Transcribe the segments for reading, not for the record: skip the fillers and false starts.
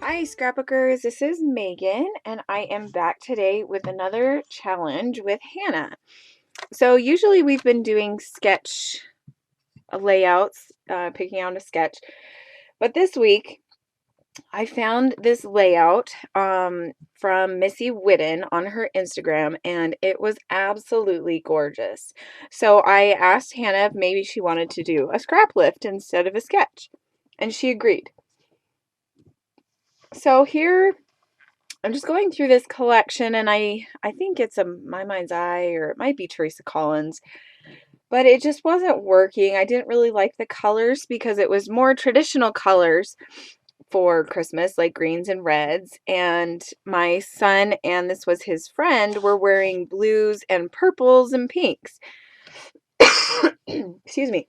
Hi scrapbookers, this is Megan and I am back today with another challenge with Hannah. So usually we've been doing sketch layouts, picking out a sketch, but this week I found this layout from Missy Whidden on her Instagram and it was absolutely gorgeous. So I asked Hannah if maybe she wanted to do a scrap lift instead of a sketch and she agreed. So here I'm just going through this collection and I think it's a My Mind's Eye or it might be Teresa Collins, but it just wasn't working. I didn't really like the colors because it was more traditional colors for Christmas, like greens and reds, and my son and this was his friend were wearing blues and purples and pinks. Excuse me.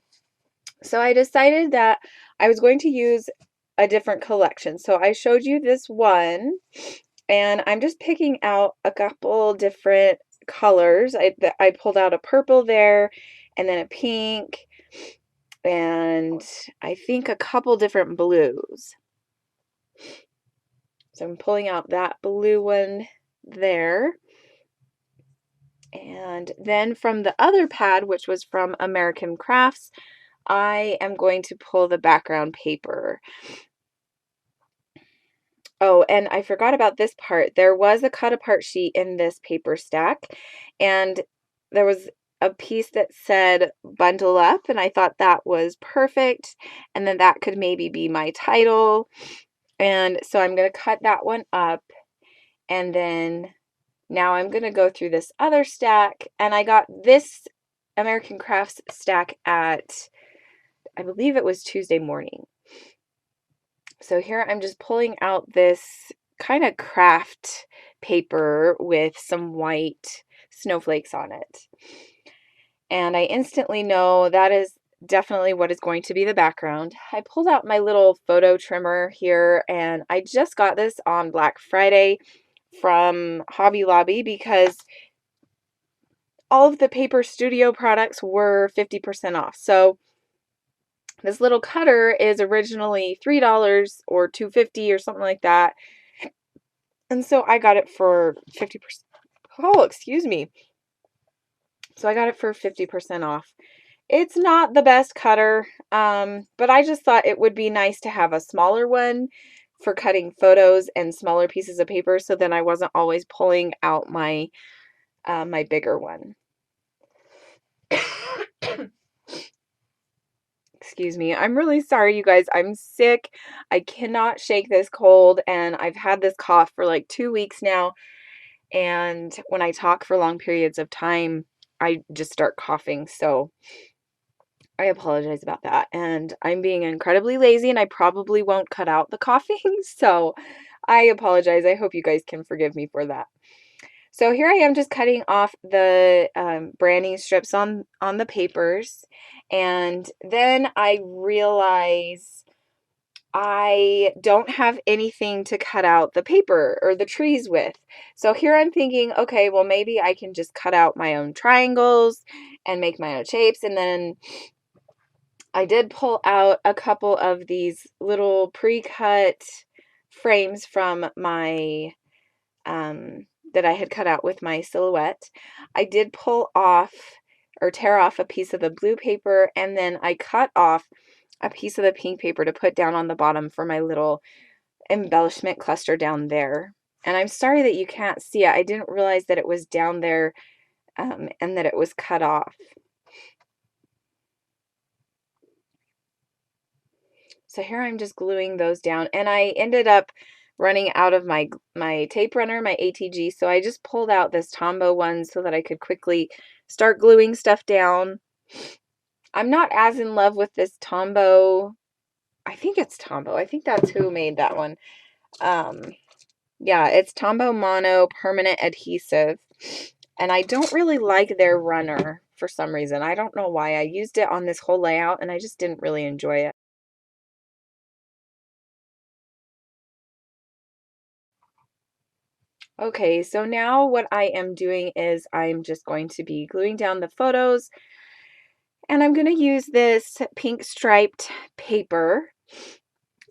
So I decided that I was going to use a different collection. So I showed you this one and I'm just picking out a couple different colors. I pulled out a purple there and then a pink and I think a couple different blues. So I'm pulling out that blue one there. And then from the other pad, which was from American Crafts, I am going to pull the background paper. Oh, and I forgot about this part. There was a cut apart sheet in this paper stack, and there was a piece that said bundle up, and I thought that was perfect. And then that could maybe be my title. And so I'm going to cut that one up. And then now I'm going to go through this other stack. And I got this American Crafts stack at, I believe it was Tuesday morning. So here I'm just pulling out this kind of craft paper with some white snowflakes on it. And I instantly know that is definitely what is going to be the background. I pulled out my little photo trimmer here and I just got this on Black Friday from Hobby Lobby because all of the Paper Studio products were 50% off. So this little cutter is originally $3 or $2.50 or something like that. And so I got it for 50%. Oh, excuse me. So I got it for 50% off. It's not the best cutter, but I just thought it would be nice to have a smaller one for cutting photos and smaller pieces of paper so then I wasn't always pulling out my my bigger one. Excuse me. I'm really sorry, you guys. I'm sick. I cannot shake this cold, and I've had this cough for like 2 weeks now. And when I talk for long periods of time, I just start coughing. So I apologize about that. And I'm being incredibly lazy, and I probably won't cut out the coughing. So I apologize. I hope you guys can forgive me for that. So here I am just cutting off the branding strips on the papers. And then I realize I don't have anything to cut out the paper or the trees with. So here I'm thinking, okay, well, maybe I can just cut out my own triangles and make my own shapes. And then I did pull out a couple of these little pre-cut frames from my that I had cut out with my silhouette. I did pull off or tear off a piece of the blue paper, and then I cut off a piece of the pink paper to put down on the bottom for my little embellishment cluster down there. And I'm sorry that you can't see it. I didn't realize that it was down there and that it was cut off. So here I'm just gluing those down, and I ended up running out of my tape runner, my ATG, so I just pulled out this Tombow one so that I could quickly start gluing stuff down. I'm not as in love with this Tombow. I think it's Tombow. I think that's who made that one. Yeah, it's Tombow Mono Permanent Adhesive, and I don't really like their runner for some reason. I don't know why. I used it on this whole layout, and I just didn't really enjoy it. Okay, so now what I am doing is I'm just going to be gluing down the photos, and I'm going to use this pink striped paper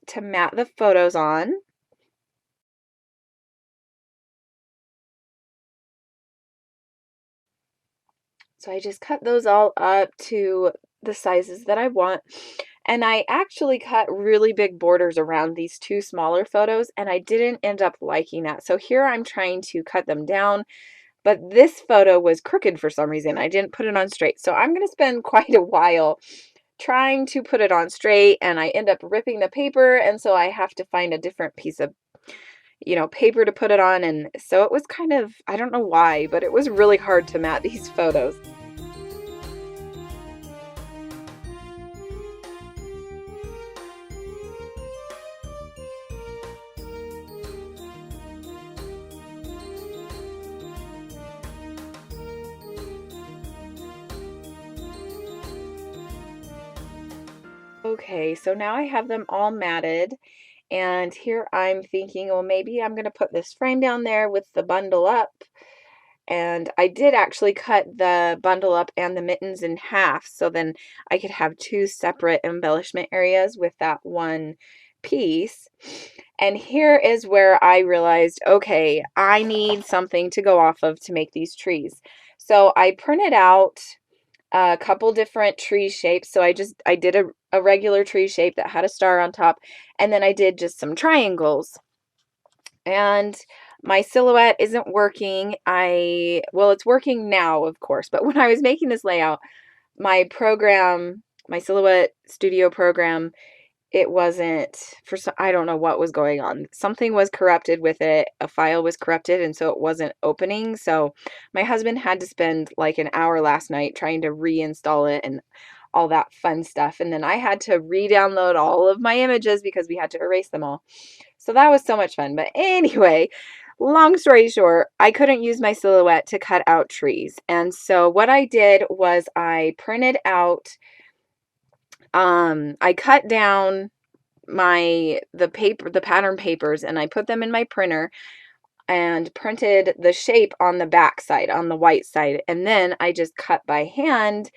to mat the photos on. So I just cut those all up to the sizes that I want. And I actually cut really big borders around these two smaller photos, and I didn't end up liking that. So here I'm trying to cut them down, but this photo was crooked for some reason. I didn't put it on straight. So I'm going to spend quite a while trying to put it on straight, and I end up ripping the paper, and so I have to find a different piece of paper to put it on. And so it was kind of, I don't know why, but it was really hard to mat these photos. Okay, so now I have them all matted, and here I'm thinking, well, maybe I'm going to put this frame down there with the bundle up. And I did actually cut the bundle up and the mittens in half, so then I could have two separate embellishment areas with that one piece. And here is where I realized, okay, I need something to go off of to make these trees. So I printed out a couple different tree shapes. So I did a regular tree shape that had a star on top, and then I did just some triangles. And my silhouette isn't working. Well, it's working now, of course, but when I was making this layout, my program, my Silhouette Studio program, it wasn't I don't know what was going on. Something was corrupted with it. A file was corrupted, and so it wasn't opening. So my husband had to spend like an hour last night trying to reinstall it and all that fun stuff. And then I had to re-download all of my images because we had to erase them all. So that was so much fun. But anyway, long story short, I couldn't use my Silhouette to cut out trees. And so what I did was I printed out, I cut down the pattern papers, and I put them in my printer and printed the shape on the back side, on the white side. And then I just cut by hand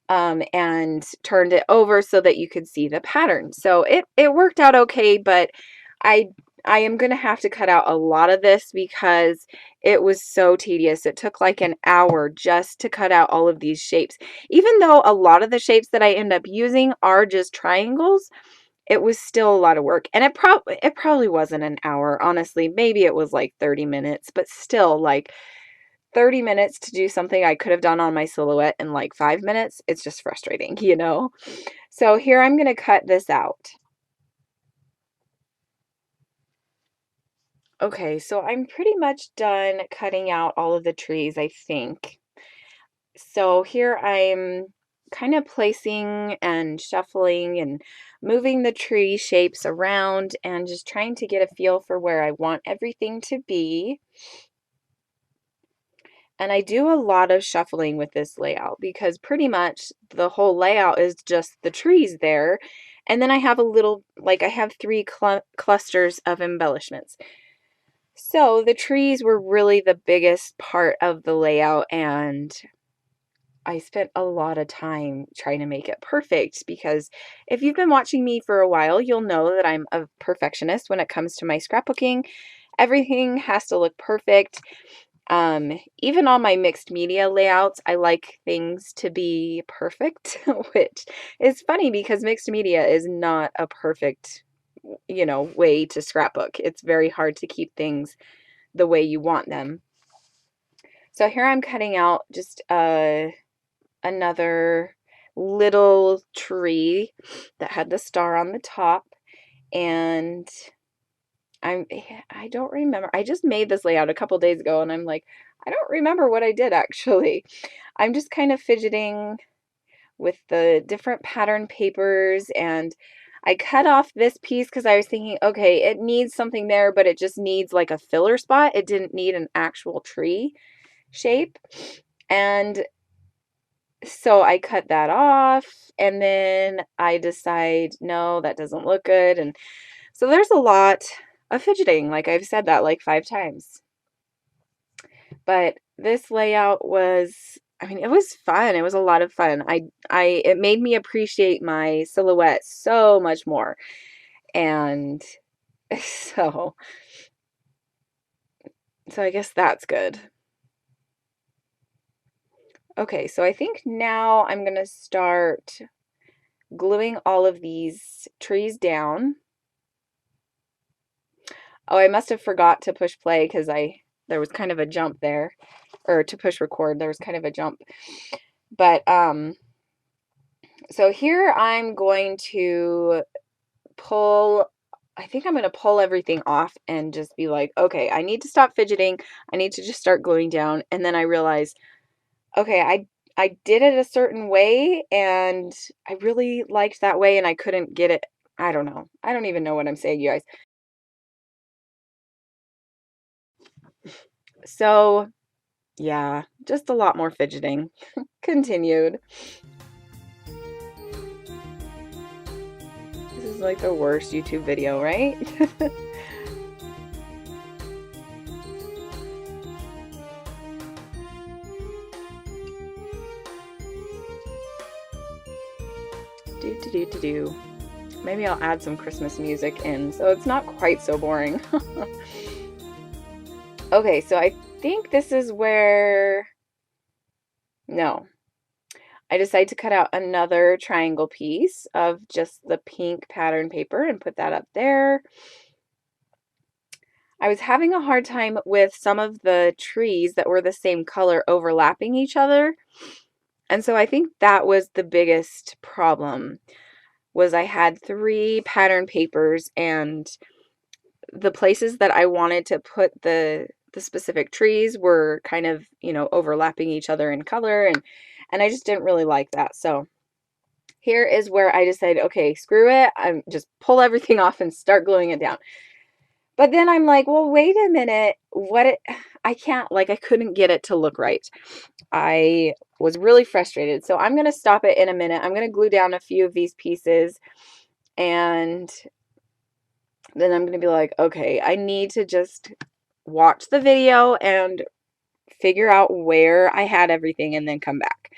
and turned it over so that you could see the pattern. So it worked out okay, but I I am going to have to cut out a lot of this because it was so tedious. It took like an hour just to cut out all of these shapes. Even though a lot of the shapes that I end up using are just triangles, it was still a lot of work. And it probably wasn't an hour, honestly. Maybe it was like 30 minutes, but still like 30 minutes to do something I could have done on my Silhouette in like 5 minutes. It's just frustrating, you know? So here I'm going to cut this out. Okay, so I'm pretty much done cutting out all of the trees, I think. So here I'm kind of placing and shuffling and moving the tree shapes around and just trying to get a feel for where I want everything to be. And I do a lot of shuffling with this layout because pretty much the whole layout is just the trees there. And then I have I have three clusters of embellishments. So the trees were really the biggest part of the layout, and I spent a lot of time trying to make it perfect because if you've been watching me for a while, you'll know that I'm a perfectionist when it comes to my scrapbooking. Everything has to look perfect. Even on my mixed media layouts, I like things to be perfect, which is funny because mixed media is not a perfect, way to scrapbook. It's very hard to keep things the way you want them. So here I'm cutting out just another little tree that had the star on the top, and I don't remember. I just made this layout a couple days ago, and I'm like, I don't remember what I did actually. I'm just kind of fidgeting with the different pattern papers, and I cut off this piece because I was thinking, okay, it needs something there, but it just needs like a filler spot. It didn't need an actual tree shape. And so I cut that off, and then I decide, no, that doesn't look good. And so there's a lot of fidgeting, like I've said that like 5 times. But this layout was, I mean, it was fun. It was a lot of fun. It made me appreciate my Silhouette so much more. And so, so I guess that's good. Okay, so I think now I'm going to start gluing all of these trees down. Oh, I must have forgot to push play because there was kind of a jump there, or to push record, there was kind of a jump. But so here I'm going to pull, I think I'm going to pull everything off and just be like, okay, I need to stop fidgeting. I need to just start gluing down. And then I realize, okay, I did it a certain way and I really liked that way and I couldn't get it. I don't know. I don't even know what I'm saying, you guys. So, yeah, just a lot more fidgeting. Continued. This is like the worst YouTube video, right? Do. Maybe I'll add some Christmas music in so it's not quite so boring. Okay, so I think this is where, no, I decided to cut out another triangle piece of just the pink pattern paper and put that up there. I was having a hard time with some of the trees that were the same color overlapping each other. And so I think that was the biggest problem, was I had 3 pattern papers and the places that I wanted to put the specific trees were kind of, overlapping each other in color and I just didn't really like that. So here is where I decided, okay, screw it. I'm just pull everything off and start gluing it down. But then I'm like, well, wait a minute. I can't, like, I couldn't get it to look right. I was really frustrated. So I'm going to stop it in a minute. I'm going to glue down a few of these pieces and then I'm going to be like, okay, I need to just watch the video and figure out where I had everything and then come back.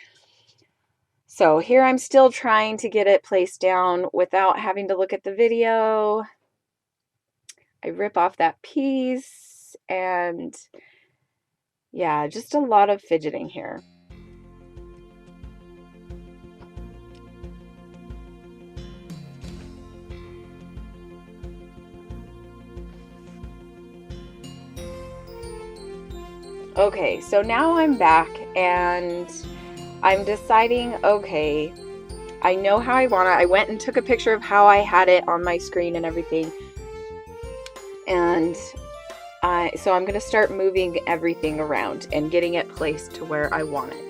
So here I'm still trying to get it placed down without having to look at the video. I rip off that piece and yeah, just a lot of fidgeting here. Okay, so now I'm back and I'm deciding, okay, I know how I want it. I went and took a picture of how I had it on my screen and everything. And so I'm going to start moving everything around and getting it placed to where I want it.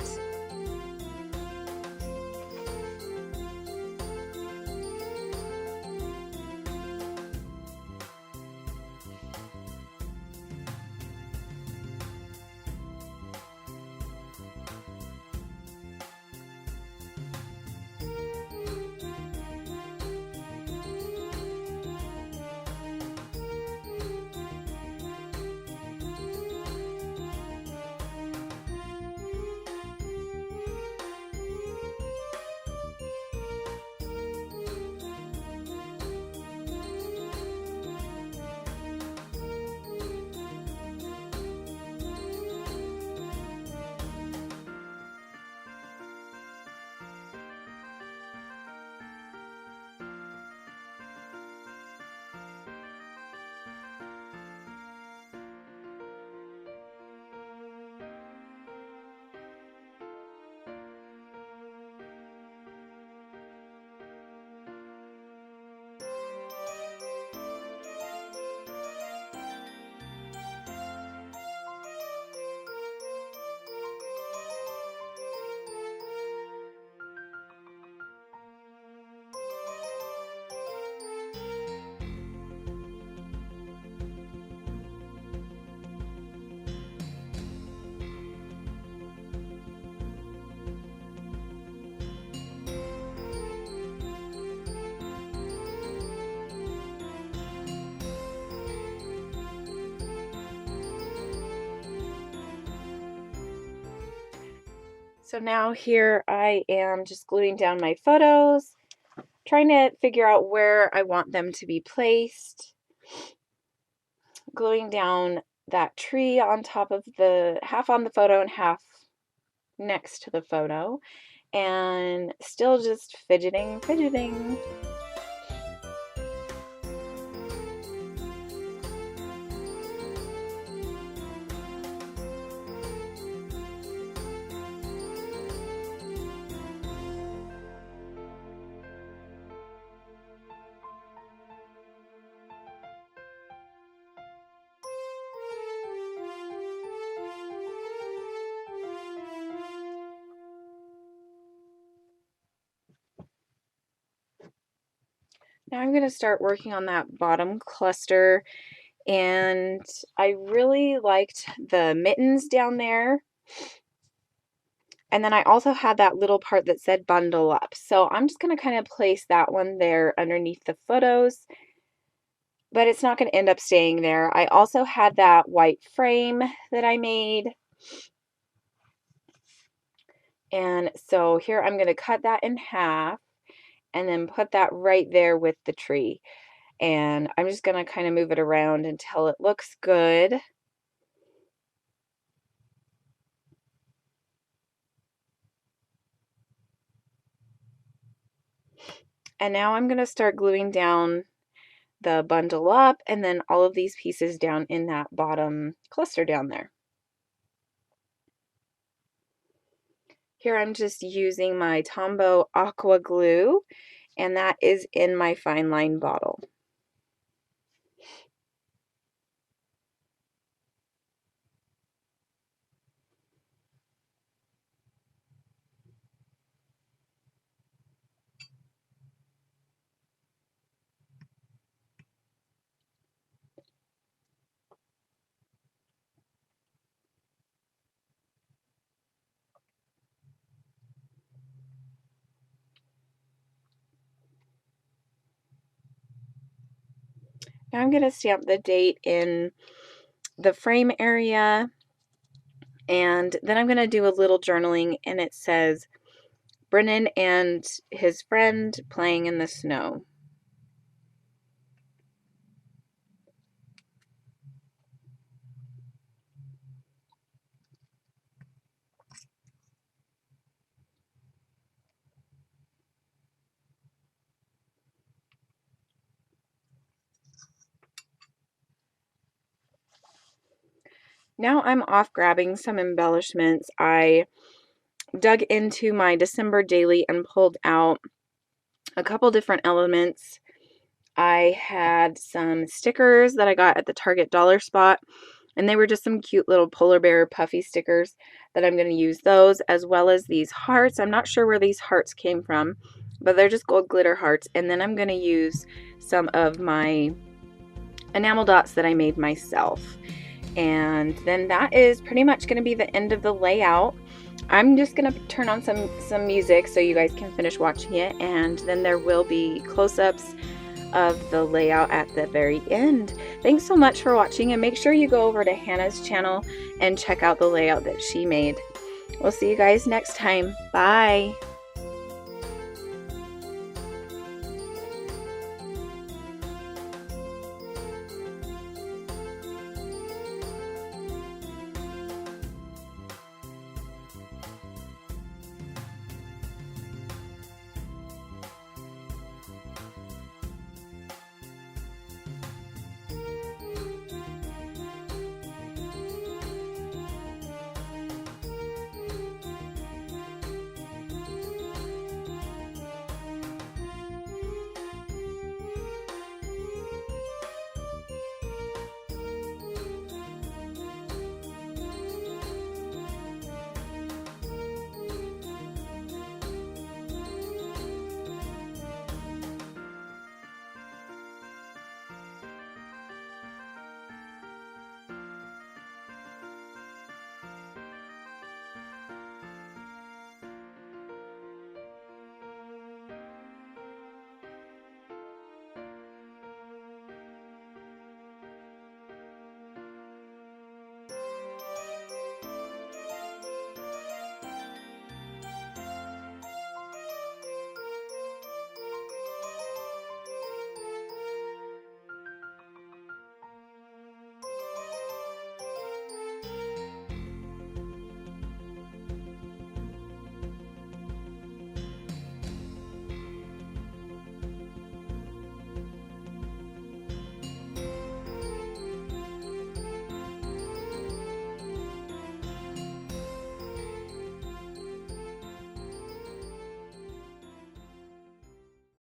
So now here I am just gluing down my photos, trying to figure out where I want them to be placed. Gluing down that tree on top of the, half on the photo and half next to the photo and still just fidgeting. Now I'm going to start working on that bottom cluster, and I really liked the mittens down there. And then I also had that little part that said bundle up. So I'm just going to kind of place that one there underneath the photos, but it's not going to end up staying there. I also had that white frame that I made. And so here I'm going to cut that in half and then put that right there with the tree. And I'm just going to kind of move it around until it looks good. And now I'm going to start gluing down the bundle up and then all of these pieces down in that bottom cluster down there. Here I'm just using my Tombow Aqua Glue, and that is in my fine line bottle. Now I'm going to stamp the date in the frame area, and then I'm going to do a little journaling, and it says, Brennan and his friend playing in the snow. Now I'm off grabbing some embellishments. I dug into my December daily and pulled out a couple different elements. I had some stickers that I got at the Target dollar spot, and they were just some cute little polar bear puffy stickers that I'm going to use those, as well as these hearts. I'm not sure where these hearts came from, but they're just gold glitter hearts. And then I'm going to use some of my enamel dots that I made myself. And then that is pretty much going to be the end of the layout. I'm just going to turn on some music so you guys can finish watching it, and then there will be close-ups of the layout at the very end. Thanks so much for watching, and make sure you go over to Hannah's channel and check out the layout that she made. We'll see you guys next time. Bye!